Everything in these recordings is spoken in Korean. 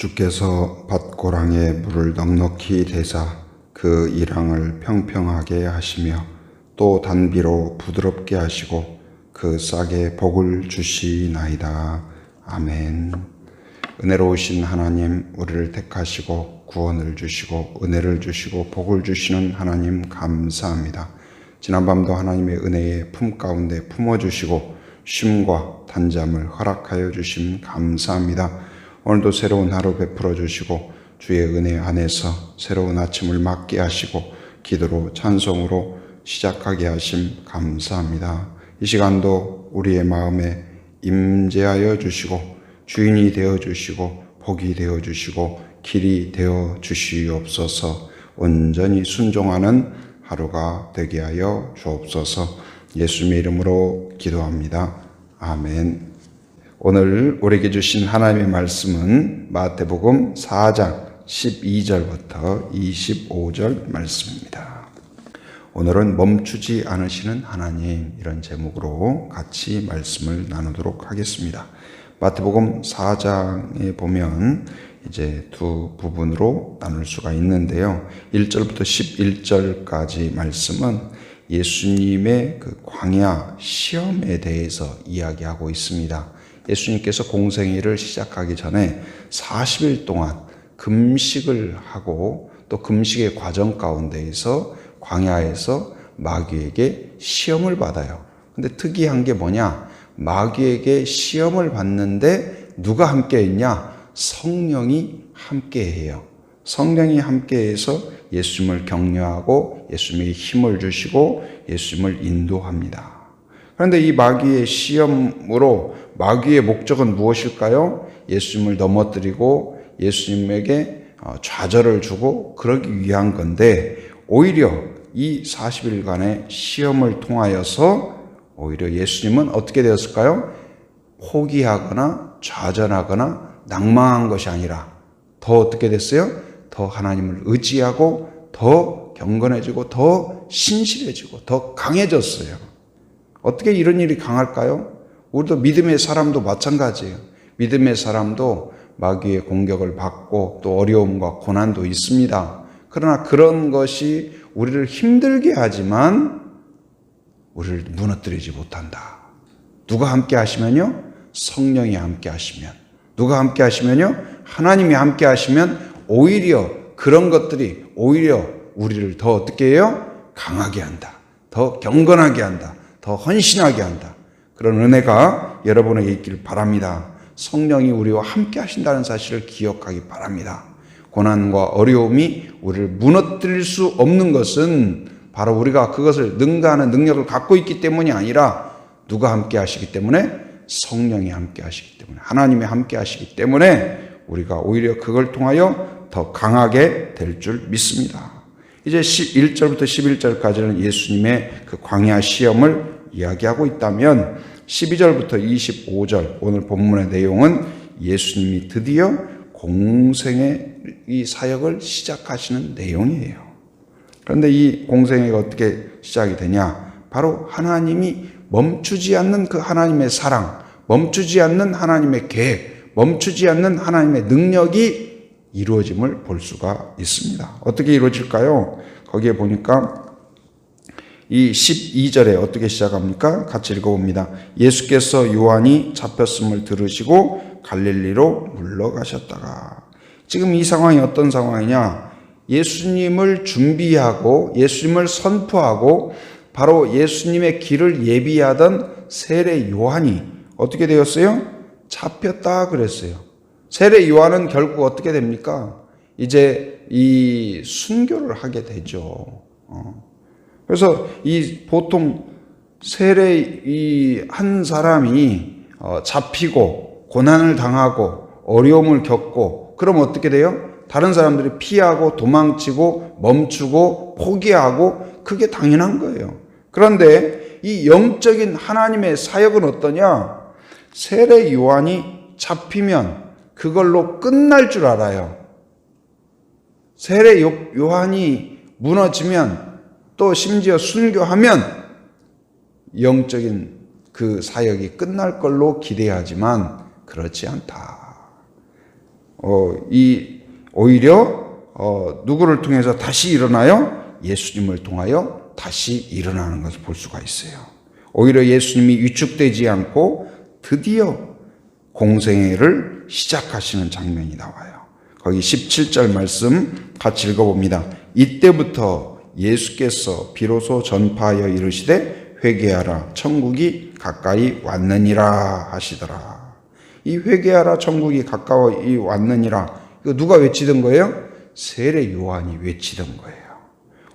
주께서 밭고랑에 물을 넉넉히 대사 그 이랑을 평평하게 하시며 또 단비로 부드럽게 하시고 그 싹에 복을 주시나이다. 아멘. 은혜로우신 하나님, 우리를 택하시고 구원을 주시고 은혜를 주시고 복을 주시는 하나님 감사합니다. 지난밤도 하나님의 은혜의 품 가운데 품어주시고 쉼과 단잠을 허락하여 주심 감사합니다. 오늘도 새로운 하루 베풀어 주시고 주의 은혜 안에서 새로운 아침을 맞게 하시고 기도로 찬송으로 시작하게 하심 감사합니다. 이 시간도 우리의 마음에 임재하여 주시고 주인이 되어 주시고 복이 되어 주시고 길이 되어 주시옵소서. 온전히 순종하는 하루가 되게 하여 주옵소서. 예수님의 이름으로 기도합니다. 아멘. 오늘 우리에게 주신 하나님의 말씀은 마태복음 4장 12절부터 25절 말씀입니다. 오늘은 멈추지 않으시는 하나님, 이런 제목으로 같이 말씀을 나누도록 하겠습니다. 마태복음 4장에 보면 이제 두 부분으로 나눌 수가 있는데요. 1절부터 11절까지 말씀은 예수님의 그 광야 시험에 대해서 이야기하고 있습니다. 예수님께서 공생애를 시작하기 전에 40일 동안 금식을 하고 또 금식의 과정 가운데에서 광야에서 마귀에게 시험을 받아요. 근데 특이한 게 뭐냐? 마귀에게 시험을 받는데 누가 함께 있냐? 성령이 함께 해요. 성령이 함께해서 예수님을 격려하고 예수님의 힘을 주시고 예수님을 인도합니다. 그런데 이 마귀의 시험으로 마귀의 목적은 무엇일까요? 예수님을 넘어뜨리고 예수님에게 좌절을 주고 그러기 위한 건데, 오히려 이 40일간의 시험을 통하여서 오히려 예수님은 어떻게 되었을까요? 포기하거나 좌절하거나 낭망한 것이 아니라 더 어떻게 됐어요? 더 하나님을 의지하고 더 경건해지고 더 신실해지고 더 강해졌어요. 어떻게 이런 일이 강할까요? 우리도 믿음의 사람도 마찬가지예요. 믿음의 사람도 마귀의 공격을 받고 또 어려움과 고난도 있습니다. 그러나 그런 것이 우리를 힘들게 하지만 우리를 무너뜨리지 못한다. 누가 함께 하시면요? 성령이 함께 하시면. 누가 함께 하시면요? 하나님이 함께 하시면 오히려 그런 것들이 오히려 우리를 더 어떻게 해요? 강하게 한다. 더 경건하게 한다. 더 헌신하게 한다. 그런 은혜가 여러분에게 있길 바랍니다. 성령이 우리와 함께 하신다는 사실을 기억하기 바랍니다. 고난과 어려움이 우리를 무너뜨릴 수 없는 것은 바로 우리가 그것을 능가하는 능력을 갖고 있기 때문이 아니라 누가 함께 하시기 때문에? 성령이 함께 하시기 때문에, 하나님이 함께 하시기 때문에 우리가 오히려 그걸 통하여 더 강하게 될 줄 믿습니다. 이제 1절부터 11절까지는 예수님의 그 광야 시험을 이야기하고 있다면 12절부터 25절 오늘 본문의 내용은 예수님이 드디어 공생의 이 사역을 시작하시는 내용이에요. 그런데 이 공생애가 어떻게 시작이 되냐? 바로 하나님이 멈추지 않는 그 하나님의 사랑, 멈추지 않는 하나님의 계획, 멈추지 않는 하나님의 능력이 이루어짐을 볼 수가 있습니다. 어떻게 이루어질까요? 거기에 보니까 이 12절에 어떻게 시작합니까? 같이 읽어봅니다. 예수께서 요한이 잡혔음을 들으시고 갈릴리로 물러가셨다가. 지금 이 상황이 어떤 상황이냐? 예수님을 준비하고 예수님을 선포하고 바로 예수님의 길을 예비하던 세례 요한이 어떻게 되었어요? 잡혔다 그랬어요. 세례 요한은 결국 어떻게 됩니까? 이제 이 순교를 하게 되죠. 그래서 이 보통 세례 한 사람이 잡히고 고난을 당하고 어려움을 겪고 그럼 어떻게 돼요? 다른 사람들이 피하고 도망치고 멈추고 포기하고 그게 당연한 거예요. 그런데 이 영적인 하나님의 사역은 어떠냐? 세례 요한이 잡히면 그걸로 끝날 줄 알아요. 세례 요한이 무너지면 또 심지어 순교하면 영적인 그 사역이 끝날 걸로 기대하지만 그렇지 않다. 오히려 누구를 통해서 다시 일어나요? 예수님을 통하여 다시 일어나는 것을 볼 수가 있어요. 오히려 예수님이 위축되지 않고 드디어 공생애를 시작하시는 장면이 나와요. 거기 17절 말씀 같이 읽어봅니다. 이때부터 예수께서 비로소 전파하여 이르시되 회개하라 천국이 가까이 왔느니라 하시더라. 이 회개하라 천국이 가까이 왔느니라, 이거 누가 외치던 거예요? 세례 요한이 외치던 거예요.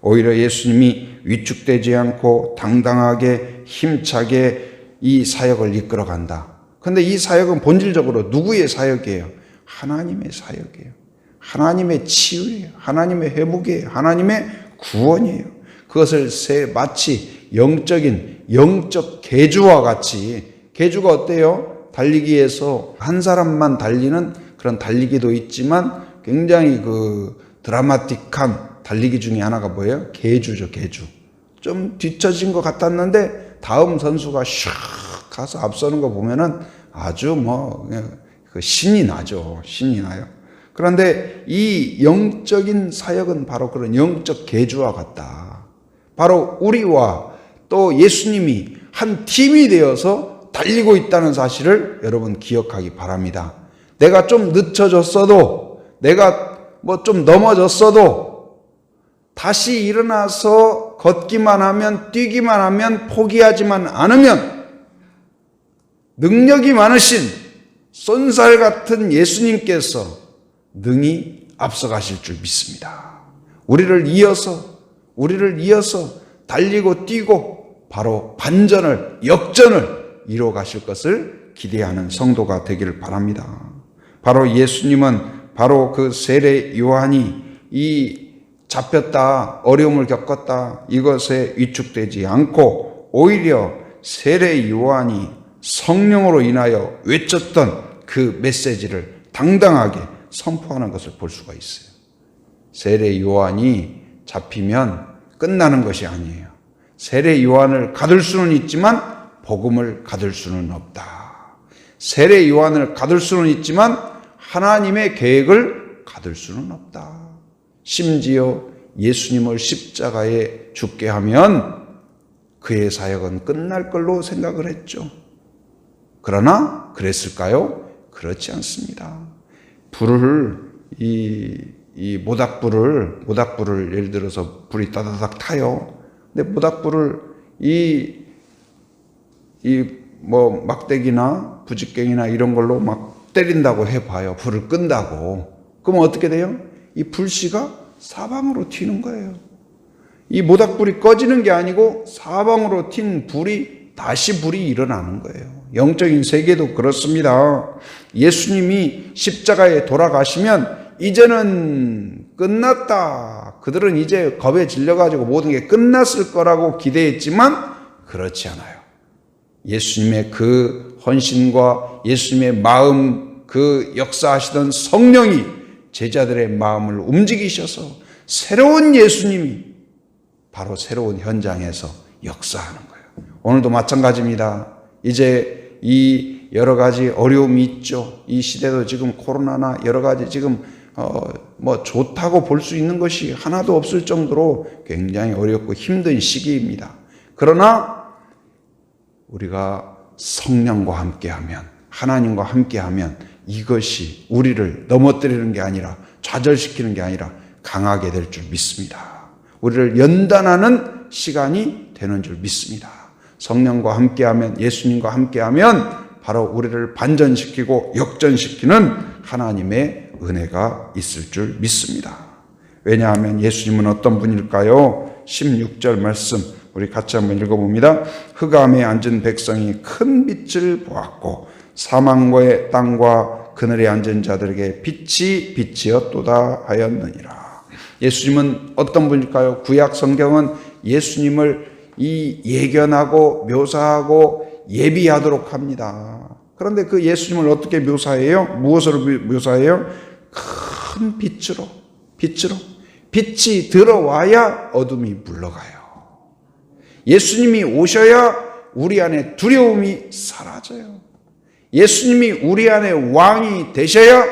오히려 예수님이 위축되지 않고 당당하게 힘차게 이 사역을 이끌어간다. 그런데 이 사역은 본질적으로 누구의 사역이에요? 하나님의 사역이에요. 하나님의 치유예요. 하나님의 회복이에요. 하나님의 구원이에요. 그것을 마치 영적 계주와 같이, 계주가 어때요? 달리기에서 한 사람만 달리는 그런 달리기도 있지만 굉장히 드라마틱한 달리기 중에 하나가 뭐예요? 계주죠, 계주. 좀 뒤처진 것 같았는데 다음 선수가 샥 가서 앞서는 거 보면은 아주 신이 나죠. 신이 나요. 그런데 이 영적인 사역은 바로 그런 영적 계주와 같다. 바로 우리와 또 예수님이 한 팀이 되어서 달리고 있다는 사실을 여러분 기억하기 바랍니다. 내가 좀 늦춰졌어도, 내가 좀 넘어졌어도 다시 일어나서 걷기만 하면, 뛰기만 하면, 포기하지만 않으면 능력이 많으신 쏜살 같은 예수님께서 능히 앞서가실 줄 믿습니다. 우리를 이어서 달리고 뛰고 바로 반전을, 역전을 이루어 가실 것을 기대하는 성도가 되기를 바랍니다. 바로 예수님은 바로 그 세례 요한이 잡혔다, 어려움을 겪었다, 이것에 위축되지 않고 오히려 세례 요한이 성령으로 인하여 외쳤던 그 메시지를 당당하게 선포하는 것을 볼 수가 있어요. 세례 요한이 잡히면 끝나는 것이 아니에요. 세례 요한을 가둘 수는 있지만 복음을 가둘 수는 없다. 세례 요한을 가둘 수는 있지만 하나님의 계획을 가둘 수는 없다. 심지어 예수님을 십자가에 죽게 하면 그의 사역은 끝날 걸로 생각을 했죠. 그러나 그랬을까요? 그렇지 않습니다. 이 모닥불을 예를 들어서 불이 따다닥 타요. 근데 모닥불을 막대기나 부직갱이나 이런 걸로 막 때린다고 해봐요. 불을 끈다고. 그러면 어떻게 돼요? 이 불씨가 사방으로 튀는 거예요. 이 모닥불이 꺼지는 게 아니고 사방으로 튄 다시 불이 일어나는 거예요. 영적인 세계도 그렇습니다. 예수님이 십자가에 돌아가시면 이제는 끝났다. 그들은 이제 겁에 질려가지고 모든 게 끝났을 거라고 기대했지만 그렇지 않아요. 예수님의 그 헌신과 예수님의 마음, 그 역사하시던 성령이 제자들의 마음을 움직이셔서 새로운 예수님이 바로 새로운 현장에서 역사하는 거예요. 오늘도 마찬가지입니다. 이제 이 여러 가지 어려움이 있죠. 이 시대도 지금 코로나나 여러 가지 지금 좋다고 볼 수 있는 것이 하나도 없을 정도로 굉장히 어렵고 힘든 시기입니다. 그러나 우리가 성령과 함께하면, 하나님과 함께하면 이것이 우리를 넘어뜨리는 게 아니라, 좌절시키는 게 아니라 강하게 될 줄 믿습니다. 우리를 연단하는 시간이 되는 줄 믿습니다. 성령과 함께하면, 예수님과 함께하면 바로 우리를 반전시키고 역전시키는 하나님의 은혜가 있을 줄 믿습니다. 왜냐하면 예수님은 어떤 분일까요? 16절 말씀 우리 같이 한번 읽어봅니다. 흑암에 앉은 백성이 큰 빛을 보았고 사망과의 땅과 그늘에 앉은 자들에게 빛이 빛이었도다 하였느니라. 예수님은 어떤 분일까요? 구약 성경은 예수님을 예견하고 묘사하고 예비하도록 합니다. 그런데 그 예수님을 어떻게 묘사해요? 무엇으로 묘사해요? 큰 빛으로. 빛이 들어와야 어둠이 물러가요. 예수님이 오셔야 우리 안에 두려움이 사라져요. 예수님이 우리 안에 왕이 되셔야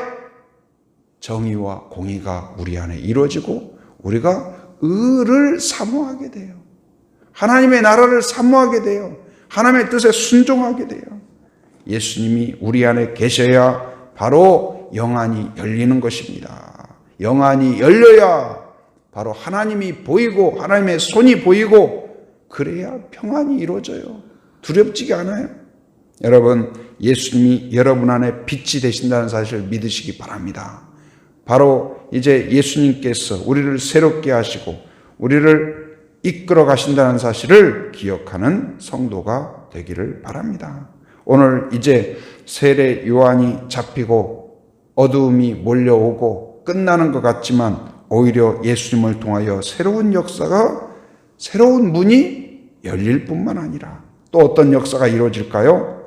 정의와 공의가 우리 안에 이루어지고 우리가 의를 사모하게 돼요. 하나님의 나라를 사모하게 돼요. 하나님의 뜻에 순종하게 돼요. 예수님이 우리 안에 계셔야 바로 영안이 열리는 것입니다. 영안이 열려야 바로 하나님이 보이고 하나님의 손이 보이고 그래야 평안이 이루어져요. 두렵지가 않아요. 여러분, 예수님이 여러분 안에 빛이 되신다는 사실을 믿으시기 바랍니다. 바로 이제 예수님께서 우리를 새롭게 하시고 우리를 이끌어 가신다는 사실을 기억하는 성도가 되기를 바랍니다. 오늘 이제 세례 요한이 잡히고 어두움이 몰려오고 끝나는 것 같지만 오히려 예수님을 통하여 새로운 역사가, 새로운 문이 열릴 뿐만 아니라 또 어떤 역사가 이루어질까요?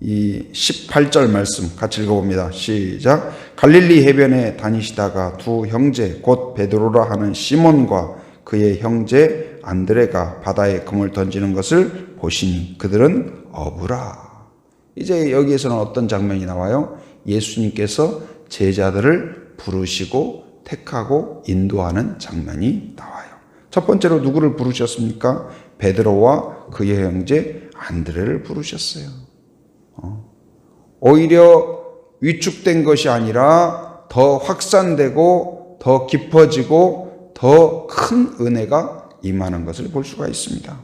이 18절 말씀 같이 읽어봅니다. 시작. 갈릴리 해변에 다니시다가 두 형제 곧 베드로라 하는 시몬과 그의 형제 안드레가 바다에 금을 던지는 것을 보시니 그들은 어부라. 이제 여기에서는 어떤 장면이 나와요? 예수님께서 제자들을 부르시고 택하고 인도하는 장면이 나와요. 첫 번째로 누구를 부르셨습니까? 베드로와 그의 형제 안드레를 부르셨어요. 오히려 위축된 것이 아니라 더 확산되고 더 깊어지고 더 큰 은혜가 임하는 것을 볼 수가 있습니다.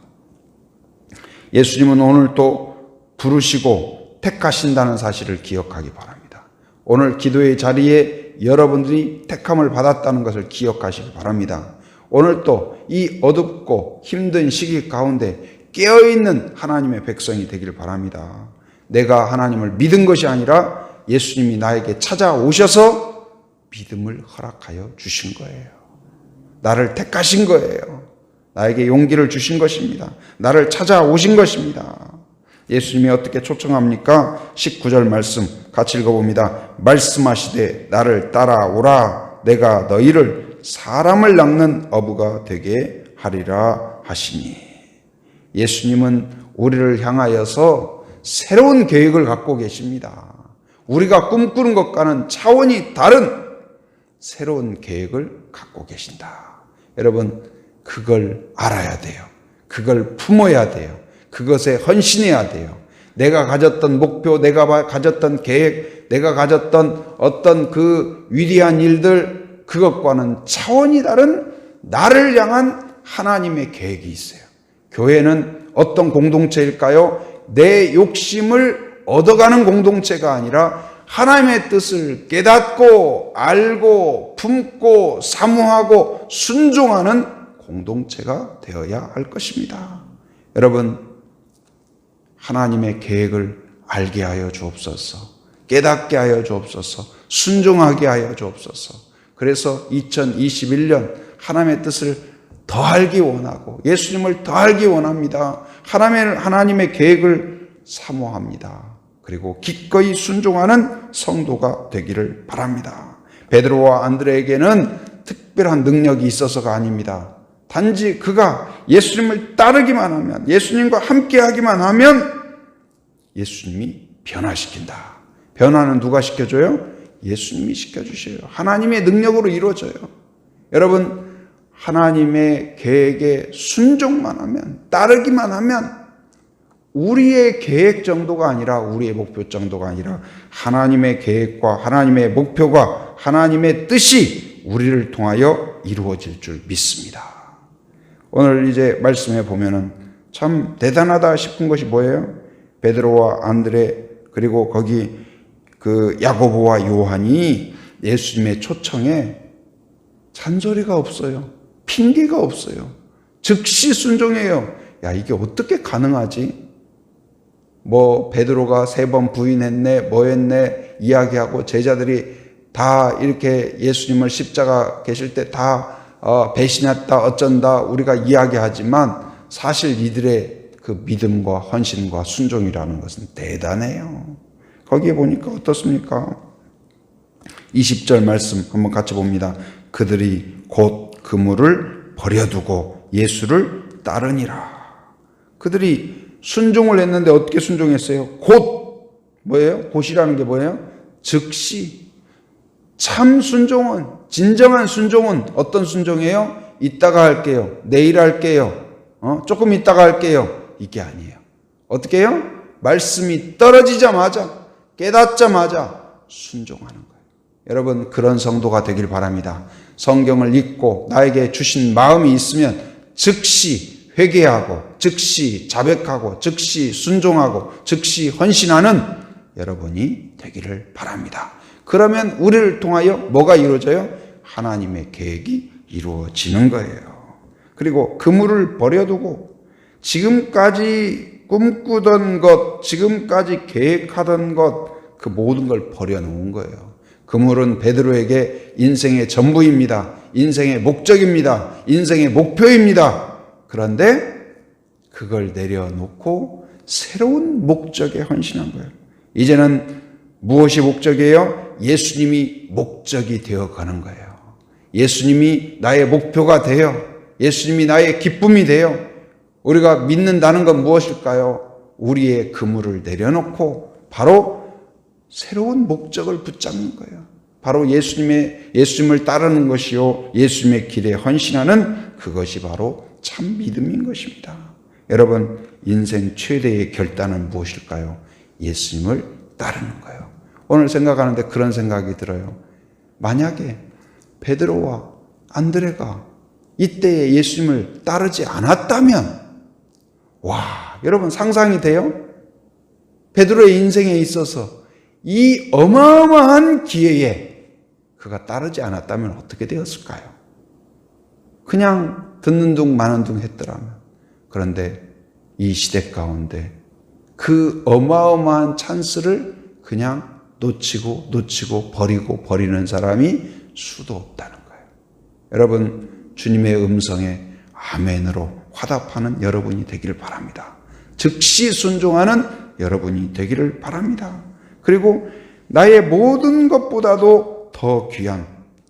예수님은 오늘 또 부르시고 택하신다는 사실을 기억하기 바랍니다. 오늘 기도의 자리에 여러분들이 택함을 받았다는 것을 기억하시기 바랍니다. 오늘 또 이 어둡고 힘든 시기 가운데 깨어있는 하나님의 백성이 되길 바랍니다. 내가 하나님을 믿은 것이 아니라 예수님이 나에게 찾아오셔서 믿음을 허락하여 주신 거예요. 나를 택하신 거예요. 나에게 용기를 주신 것입니다. 나를 찾아오신 것입니다. 예수님이 어떻게 초청합니까? 19절 말씀 같이 읽어봅니다. 말씀하시되 나를 따라오라. 내가 너희를 사람을 낚는 어부가 되게 하리라 하시니. 예수님은 우리를 향하여서 새로운 계획을 갖고 계십니다. 우리가 꿈꾸는 것과는 차원이 다른 새로운 계획을 갖고 계신다. 여러분, 그걸 알아야 돼요. 그걸 품어야 돼요. 그것에 헌신해야 돼요. 내가 가졌던 목표, 내가 가졌던 계획, 내가 가졌던 어떤 그 위대한 일들, 그것과는 차원이 다른 나를 향한 하나님의 계획이 있어요. 교회는 어떤 공동체일까요? 내 욕심을 얻어가는 공동체가 아니라 하나님의 뜻을 깨닫고 알고 품고 사모하고 순종하는 공동체가 되어야 할 것입니다. 여러분, 하나님의 계획을 알게 하여 주옵소서. 깨닫게 하여 주옵소서. 순종하게 하여 주옵소서. 그래서 2021년 하나님의 뜻을 더 알기 원하고 예수님을 더 알기 원합니다. 하나님의 계획을 사모합니다. 그리고 기꺼이 순종하는 성도가 되기를 바랍니다. 베드로와 안드레에게는 특별한 능력이 있어서가 아닙니다. 단지 그가 예수님을 따르기만 하면, 예수님과 함께하기만 하면 예수님이 변화시킨다. 변화는 누가 시켜줘요? 예수님이 시켜주셔요. 하나님의 능력으로 이루어져요. 여러분, 하나님의 계획에 순종만 하면, 따르기만 하면 우리의 계획 정도가 아니라, 우리의 목표 정도가 아니라 하나님의 계획과 하나님의 목표가 하나님의 뜻이 우리를 통하여 이루어질 줄 믿습니다. 오늘 이제 말씀해 보면은 참 대단하다 싶은 것이 뭐예요? 베드로와 안드레 그리고 거기 그 야고보와 요한이 예수님의 초청에 잔소리가 없어요. 핑계가 없어요. 즉시 순종해요. 야, 이게 어떻게 가능하지? 뭐 베드로가 3번 부인했네, 뭐 했네 이야기하고 제자들이 다 이렇게 예수님을 십자가 계실 때 다 배신했다 어쩐다 우리가 이야기하지만 사실 이들의 그 믿음과 헌신과 순종이라는 것은 대단해요. 거기에 보니까 어떻습니까? 20절 말씀 한번 같이 봅니다. 그들이 곧 그물을 버려두고 예수를 따르니라. 그들이 순종을 했는데 어떻게 순종했어요? 곧 뭐예요? 곧이라는 게 뭐예요? 즉시 참 순종은, 진정한 순종은 어떤 순종이에요? 이따가 할게요. 내일 할게요. 조금 이따가 할게요. 이게 아니에요. 어떻게 해요? 말씀이 떨어지자마자, 깨닫자마자 순종하는 거예요. 여러분, 그런 성도가 되길 바랍니다. 성경을 읽고 나에게 주신 마음이 있으면 즉시 회개하고, 즉시 자백하고, 즉시 순종하고, 즉시 헌신하는 여러분이 되기를 바랍니다. 그러면 우리를 통하여 뭐가 이루어져요? 하나님의 계획이 이루어지는 거예요. 그리고 그물을 버려두고 지금까지 꿈꾸던 것, 지금까지 계획하던 것, 그 모든 걸 버려놓은 거예요. 그물은 베드로에게 인생의 전부입니다. 인생의 목적입니다. 인생의 목표입니다. 그런데 그걸 내려놓고 새로운 목적에 헌신한 거예요. 이제는 무엇이 목적이에요? 예수님이 목적이 되어가는 거예요. 예수님이 나의 목표가 되어, 예수님이 나의 기쁨이 되어, 우리가 믿는다는 건 무엇일까요? 우리의 그물을 내려놓고 바로 새로운 목적을 붙잡는 거예요. 바로 예수님을 따르는 것이요, 예수님의 길에 헌신하는 그것이 바로 참 믿음인 것입니다. 여러분, 인생 최대의 결단은 무엇일까요? 예수님을 따르는 거예요. 오늘 생각하는데 그런 생각이 들어요. 만약에 베드로와 안드레가 이때에 예수님을 따르지 않았다면, 와, 여러분 상상이 돼요? 베드로의 인생에 있어서 이 어마어마한 기회에 그가 따르지 않았다면 어떻게 되었을까요? 그냥 듣는 둥 마는 둥 했더라면. 그런데 이 시대 가운데 그 어마어마한 찬스를 그냥 놓치고 버리는 사람이 수도 없다는 거예요. 여러분, 주님의 음성에 아멘으로 화답하는 여러분이 되기를 바랍니다. 즉시 순종하는 여러분이 되기를 바랍니다. 그리고 나의 모든 것보다도 더 귀한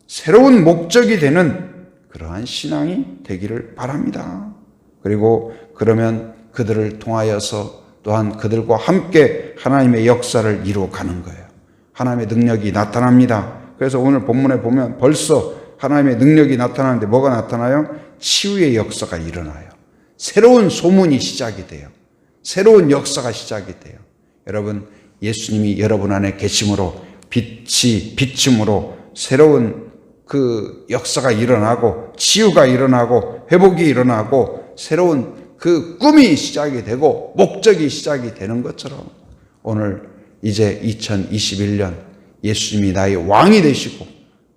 새로운 목적이 되는 그러한 신앙이 되기를 바랍니다. 그리고 그러면 그들을 통하여서 또한 그들과 함께 하나님의 역사를 이루어가는 거예요. 하나님의 능력이 나타납니다. 그래서 오늘 본문에 보면 벌써 하나님의 능력이 나타나는데 뭐가 나타나요? 치유의 역사가 일어나요. 새로운 소문이 시작이 돼요. 새로운 역사가 시작이 돼요. 여러분, 예수님이 여러분 안에 계심으로 빛이 비춤으로 새로운 그 역사가 일어나고 치유가 일어나고 회복이 일어나고 새로운 그 꿈이 시작이 되고 목적이 시작이 되는 것처럼 오늘 이제 2021년 예수님이 나의 왕이 되시고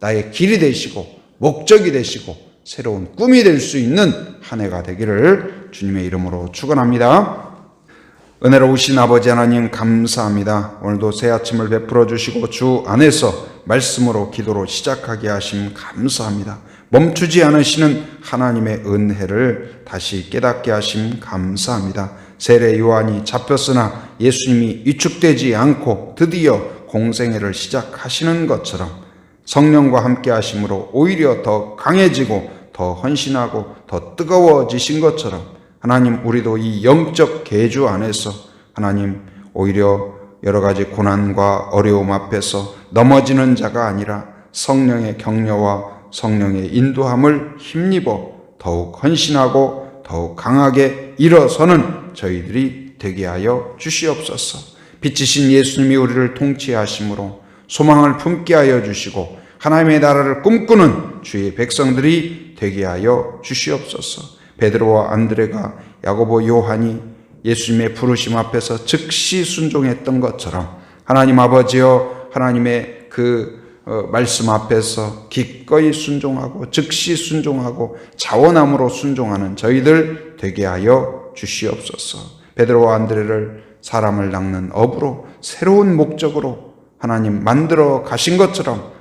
나의 길이 되시고 목적이 되시고 새로운 꿈이 될 수 있는 한 해가 되기를 주님의 이름으로 축원합니다. 은혜로우신 아버지 하나님 감사합니다. 오늘도 새 아침을 베풀어 주시고 주 안에서 말씀으로 기도로 시작하게 하심 감사합니다. 멈추지 않으시는 하나님의 은혜를 다시 깨닫게 하심 감사합니다. 세례 요한이 잡혔으나 예수님이 위축되지 않고 드디어 공생애를 시작하시는 것처럼 성령과 함께 하심으로 오히려 더 강해지고 더 헌신하고 더 뜨거워지신 것처럼 하나님, 우리도 이 영적 계주 안에서 하나님 오히려 여러 가지 고난과 어려움 앞에서 넘어지는 자가 아니라 성령의 격려와 성령의 인도함을 힘입어 더욱 헌신하고 더욱 강하게 일어서는 저희들이 되게 하여 주시옵소서. 빛이신 예수님이 우리를 통치하심으로 소망을 품게 하여 주시고 하나님의 나라를 꿈꾸는 주의 백성들이 되게 하여 주시옵소서. 베드로와 안드레가 야고보 요한이 예수님의 부르심 앞에서 즉시 순종했던 것처럼 하나님 아버지여 하나님의 그 말씀 앞에서 기꺼이 순종하고 즉시 순종하고 자원함으로 순종하는 저희들 되게 하여 주시옵소서. 베드로와 안드레를 사람을 낚는 업으로 새로운 목적으로 하나님 만들어 가신 것처럼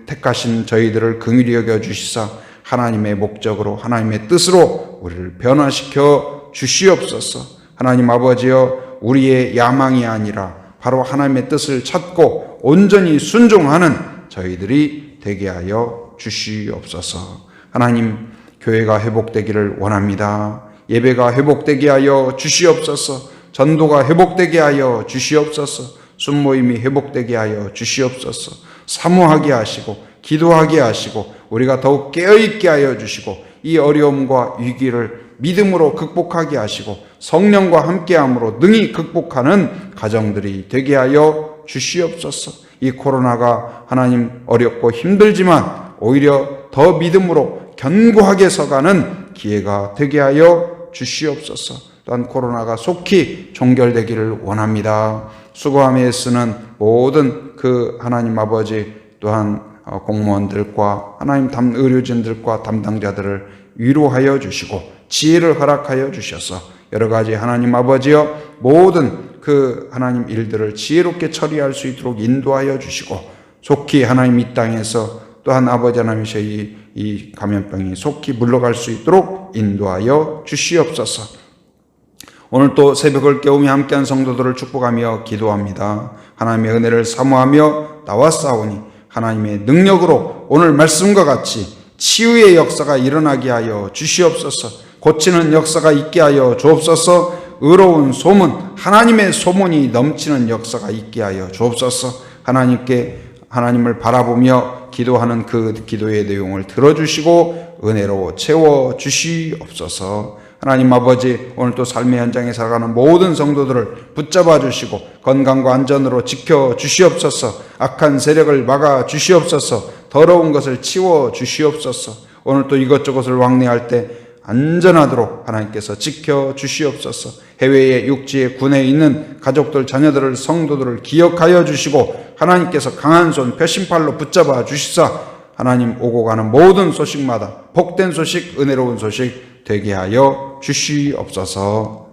택하신 저희들을 긍휼히 여겨 주시사 하나님의 목적으로 하나님의 뜻으로 우리를 변화시켜 주시옵소서. 하나님 아버지여, 우리의 야망이 아니라 바로 하나님의 뜻을 찾고 온전히 순종하는 저희들이 되게 하여 주시옵소서. 하나님, 교회가 회복되기를 원합니다. 예배가 회복되게 하여 주시옵소서. 전도가 회복되게 하여 주시옵소서. 순모임이 회복되게 하여 주시옵소서. 사모하게 하시고 기도하게 하시고 우리가 더욱 깨어있게 하여 주시고 이 어려움과 위기를 믿음으로 극복하게 하시고 성령과 함께함으로 능히 극복하는 가정들이 되게 하여 주시옵소서. 이 코로나가 하나님 어렵고 힘들지만 오히려 더 믿음으로 견고하게 서가는 기회가 되게 하여 주시옵소서. 또한 코로나가 속히 종결되기를 원합니다. 수고함에 애쓰는 모든 하나님 아버지 또한 공무원들과 하나님 의료진들과 담당자들을 위로하여 주시고 지혜를 허락하여 주셔서 여러 가지 하나님 아버지여 모든 하나님 일들을 지혜롭게 처리할 수 있도록 인도하여 주시고 속히 하나님 이 땅에서 또한 아버지 하나님이셔 이 감염병이 속히 물러갈 수 있도록 인도하여 주시옵소서. 오늘 또 새벽을 깨우며 함께한 성도들을 축복하며 기도합니다. 하나님의 은혜를 사모하며 나왔사오니 하나님의 능력으로 오늘 말씀과 같이 치유의 역사가 일어나게 하여 주시옵소서. 고치는 역사가 있게 하여 주옵소서. 의로운 소문, 하나님의 소문이 넘치는 역사가 있게 하여 주옵소서. 하나님을 바라보며 기도하는 그 기도의 내용을 들어주시고 은혜로 채워주시옵소서. 하나님 아버지, 오늘 또 삶의 현장에 살아가는 모든 성도들을 붙잡아 주시고 건강과 안전으로 지켜 주시옵소서. 악한 세력을 막아 주시옵소서. 더러운 것을 치워 주시옵소서. 오늘 또 이것저것을 왕래할 때 안전하도록 하나님께서 지켜 주시옵소서. 해외에 육지에 군에 있는 가족들, 자녀들을, 성도들을 기억하여 주시고 하나님께서 강한 손 표심팔로 붙잡아 주시사 하나님 오고 가는 모든 소식마다 복된 소식, 은혜로운 소식 되게 하여 주시옵소서.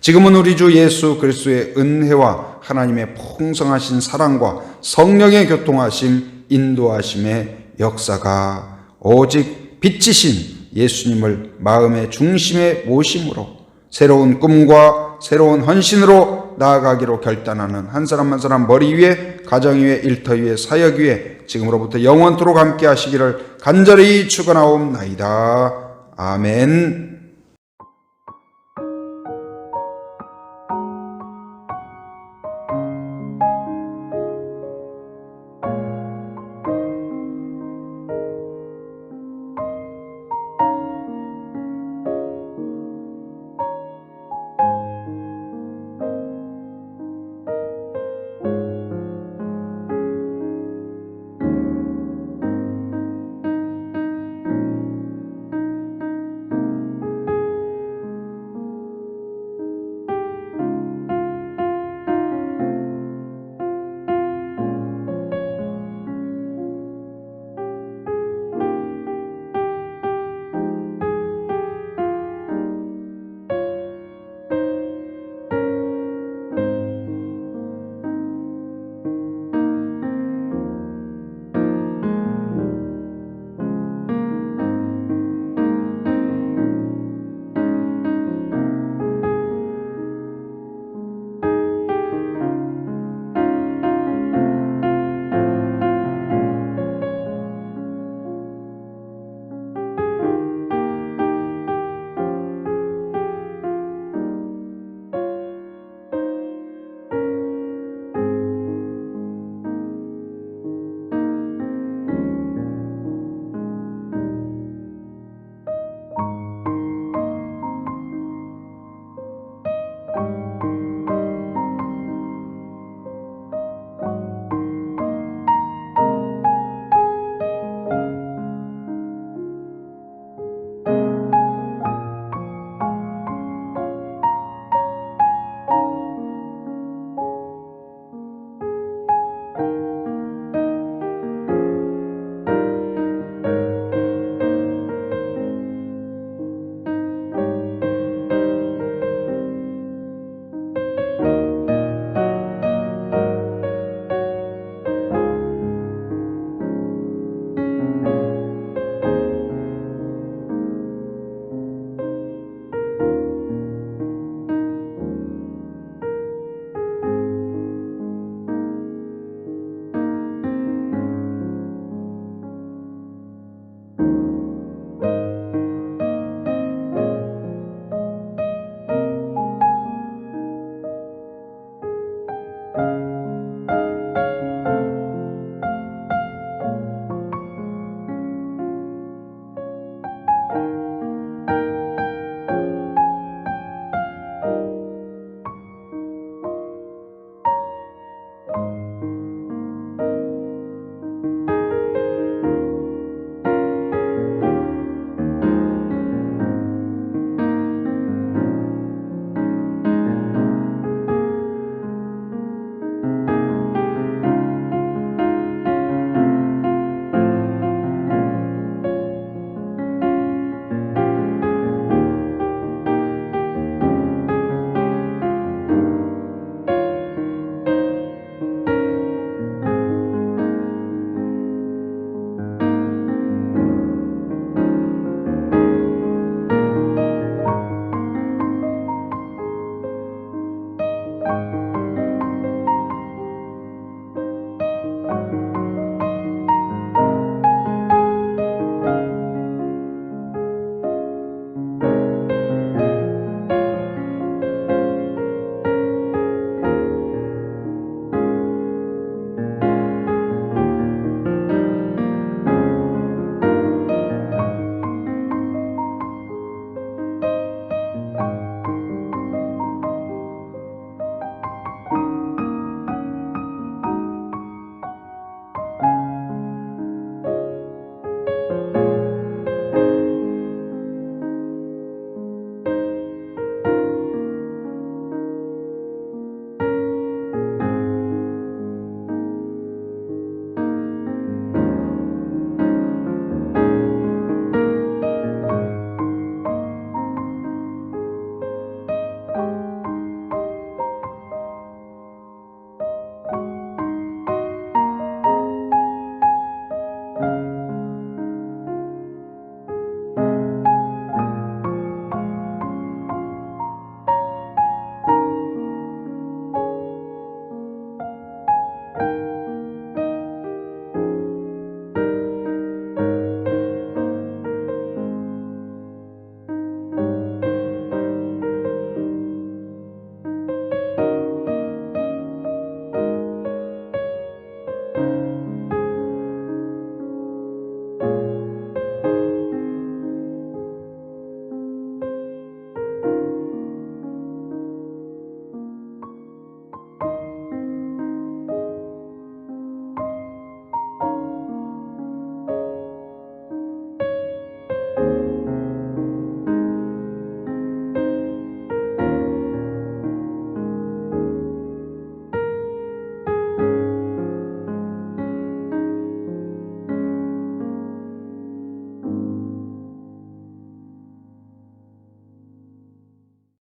지금은 우리 주 예수 그리스도의 은혜와 하나님의 풍성하신 사랑과 성령의 교통하심, 인도하심의 역사가 오직 빛이신 예수님을 마음의 중심에 모심으로 새로운 꿈과 새로운 헌신으로 나아가기로 결단하는 한 사람 한 사람 머리 위에, 가정 위에, 일터 위에, 사역 위에 지금으로부터 영원토록 함께 하시기를 간절히 축원하옵나이다. 아멘.